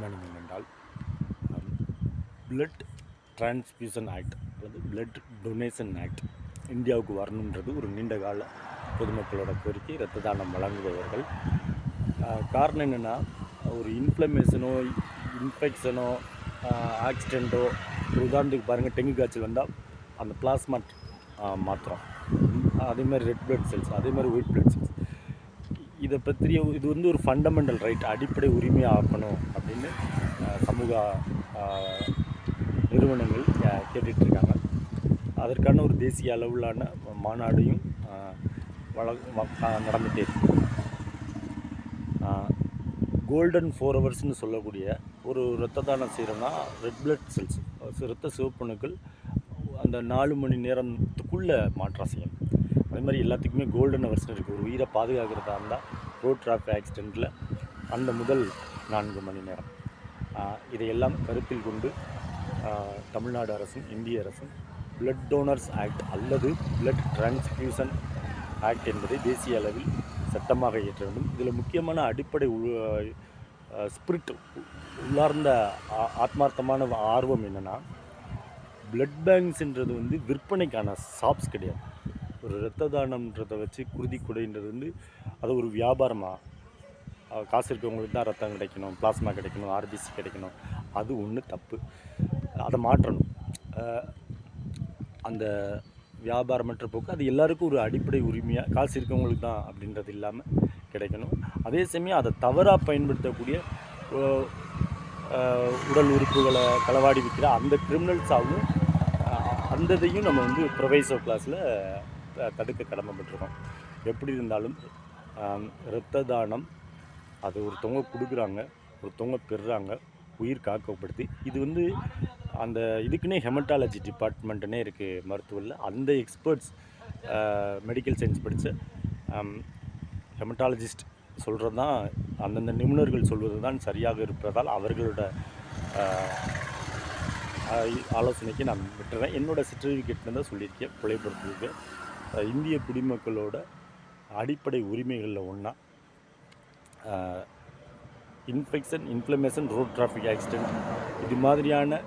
என்னென்றால் blood transfusion act அல்லது blood donation act இந்தியாவுக்கு வரணுன்றது ஒரு நீண்ட கால பொதுமக்களோட கோரிக்கை. இரத்த தானம் வழங்குபவர்கள் காரணம் என்னென்னா, ஒரு இன்ஃப்ளமேஷனோ இன்ஃபெக்ஷனோ ஆக்சிடெண்ட்டோ, ஒரு உதாரணத்துக்கு பாருங்கள், டெங்கு காய்ச்சல் வந்தால் அந்த பிளாஸ்மா மாத்திரம், அதேமாதிரி ரெட் பிளட் செல்ஸ், அதேமாதிரி ஒயிட் பிளட் செல்ஸ், இதை பற்றிய இது வந்து ஒரு ஃபண்டமெண்டல் ரைட், அடிப்படை உரிமையாக ஆக்கணும் அப்படின்னு சமூக நிறுவனங்கள் கேட்டுட்ருக்காங்க. அதற்கான ஒரு தேசிய அளவிலான மாநாடையும் நடந்துகிட்டே இருக்கு. கோல்டன் 4 ஹவர்ஸ்னு சொல்லக்கூடிய ஒரு இரத்த தானம் செய்கிறோன்னா, ரெட் பிளட் செல்ஸ், இரத்த சிவப்பணுக்கள் அந்த 4 மணி நேரத்துக்குள்ளே மாற்றம் செய்யணும். அதே மாதிரி எல்லாத்துக்குமே கோல்டன் ஹவர்ஸ்னு இருக்குது. ஒரு உயிரை பாதுகாக்கிறதா இருந்தால் ரோட் டிராஃபிக் ஆக்சிடெண்ட்டில் அந்த முதல் 4 மணி நேரம், இதையெல்லாம் கருத்தில் கொண்டு தமிழ்நாடு அரசும் இந்திய அரசும் பிளட் டோனர்ஸ் ஆக்ட் அல்லது பிளட் டிரான்ஸ்ஃபியூஷன் ஆக்ட் என்பதை தேசிய அளவில் சட்டமாக இயற்ற வேண்டும். இதில் முக்கியமான அடிப்படை ஸ்பிரிட், உள்ளார்ந்த ஆத்மார்த்தமான ஆர்வம் என்னென்னா, பிளட் பேங்க்ஸ்ன்றது வந்து விற்பனைக்கான ஷாப்ஸ் கிடையாது. ஒரு இரத்த தானம்ன்றதை வச்சு குருதி கொடைன்றது வந்து அது ஒரு வியாபாரமாக, காசு இருக்கவங்களுக்கு தான் ரத்தம் கிடைக்கணும், பிளாஸ்மா கிடைக்கணும், ஆர்பிசி கிடைக்கணும், அது ஒன்று தப்பு. அதை மாற்றணும். அந்த வியாபாரமற்ற போக்கு அது எல்லாருக்கும் ஒரு அடிப்படை உரிமையாக, காசு இருக்கவங்களுக்கு தான் அப்படின்றது இல்லாமல் கிடைக்கணும். அதே சமயம் அதை தவறாக பயன்படுத்தக்கூடிய உடல் உறுப்புகளை களவாடி விற்கிற அந்த கிரிமினல்ஸாகவும் அந்த இதையும் நம்ம வந்து ப்ரொவைசோ கிளாஸில் தடுக்க கடமைப்பட்டிருக்கோம். எப்படி இருந்தாலும் இரத்த தானம் அது ஒருத்தவங்க கொடுக்குறாங்க, ஒருத்தவங்க பெறுறாங்க, உயிர் காக்கப்படுது. இது வந்து அந்த இதுக்குன்னே ஹெமட்டாலஜி டிபார்ட்மெண்ட்டுனே இருக்குது மருத்துவத்தில். அந்த எக்ஸ்பர்ட்ஸ், மெடிக்கல் சயின்ஸ் படித்த ஹெமட்டாலஜிஸ்ட் சொல்கிறது தான், அந்தந்த நிபுணர்கள் சொல்வது தான் சரியாக இருப்பதால் அவர்களோட ஆலோசனைக்கு நான் விட்டுறேன். என்னோடய சர்டிஃபிகேட்டில் தான் சொல்லியிருக்கேன். பிழைப்படுத்தியிருக்கேன். இந்திய குடிமக்களோட அடிப்படை உரிமைகளில் ஒன்றா infection, inflammation, road traffic accident, இது மாதிரியான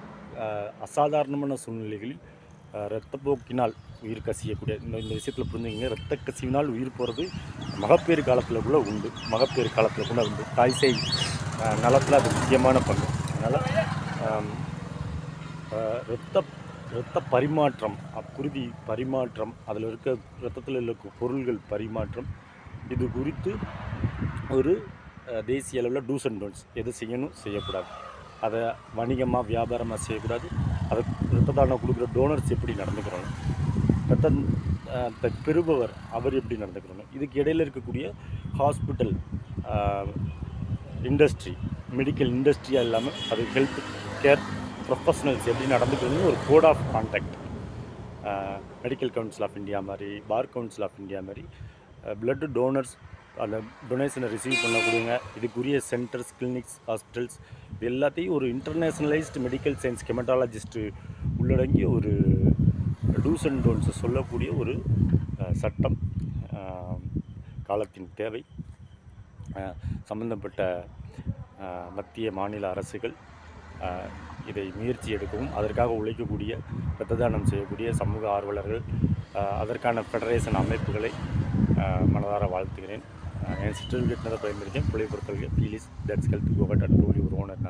அசாதாரணமான சூழ்நிலைகளில் இரத்தப்போக்கினால் உயிர் கசியக்கூடிய இந்த விஷயத்தில் புரிஞ்சுங்க. இரத்த கசிவினால் உயிர் போகிறது மகப்பேறு காலத்தில் கூட உண்டு. மகப்பேறு காலத்தில் கூட உண்டு. தாய்சேய் நலத்தில் அது முக்கியமான பங்கு. அதனால் இரத்த பரிமாற்றம், குருதி பரிமாற்றம், அதில் இருக்க இரத்தத்தில் இருக்க பொருள்கள் பரிமாற்றம், இது குறித்து ஒரு தேசிய அளவில் டூஸ் அண்ட் டோன்ட்ஸ், எது செய்யணும் செய்யக்கூடாது, அதை வணிகமாக வியாபாரமாக செய்யக்கூடாது, அதை இரத்த தானம் கொடுக்குற டோனர்ஸ் எப்படி நடந்துக்கிறோம், இரத்தத்தை பெறுபவர் அவர் எப்படி நடந்துக்கிறோம், இதுக்கு இடையில் இருக்கக்கூடிய ஹாஸ்பிட்டல் இண்டஸ்ட்ரி, மெடிக்கல் இண்டஸ்ட்ரியாக இல்லாமல் அது ஹெல்த் கேர் ப்ரொஃபஷனல்ஸ் எப்படி நடந்துக்கணும்னு ஒரு code of contact, medical council of India மாதிரி, பார் கவுன்சில் ஆஃப் இந்தியா மாதிரி, பிளட் டோனர்ஸ் அந்த டொனேஷனை ரிசீவ் பண்ணக்கூடியவங்க, இதுக்குரிய சென்டர்ஸ், கிளினிக்ஸ், ஹாஸ்பிட்டல்ஸ், இது எல்லாத்தையும் ஒரு இன்டர்நேஷ்னலைஸ்டு மெடிக்கல் சயின்ஸ் கெமட்டாலஜிஸ்ட்டு உள்ளடங்கிய ஒரு டூஸ் அண்ட் டோன்ட்ஸை சொல்லக்கூடிய ஒரு சட்டம் காலத்தின் தேவை. சம்பந்தப்பட்ட மத்திய மாநில அரசுகள் இதை முயற்சி எடுக்கவும், அதற்காக உழைக்கக்கூடிய, இரத்த தானம் செய்யக்கூடிய சமூக ஆர்வலர்கள், அதற்கான ஃபெடரேஷன் அமைப்புகளை மனதார வாழ்த்துகிறேன். என் சர்டிஃபிகேட் தான் பயன்படுத்தேன். பிள்ளை பொருட்களுக்கு ப்ளீஸ் தட்ஸ் ஹெல்த் கோகட் அண்ட் டோலி ஒரு ஓனர்.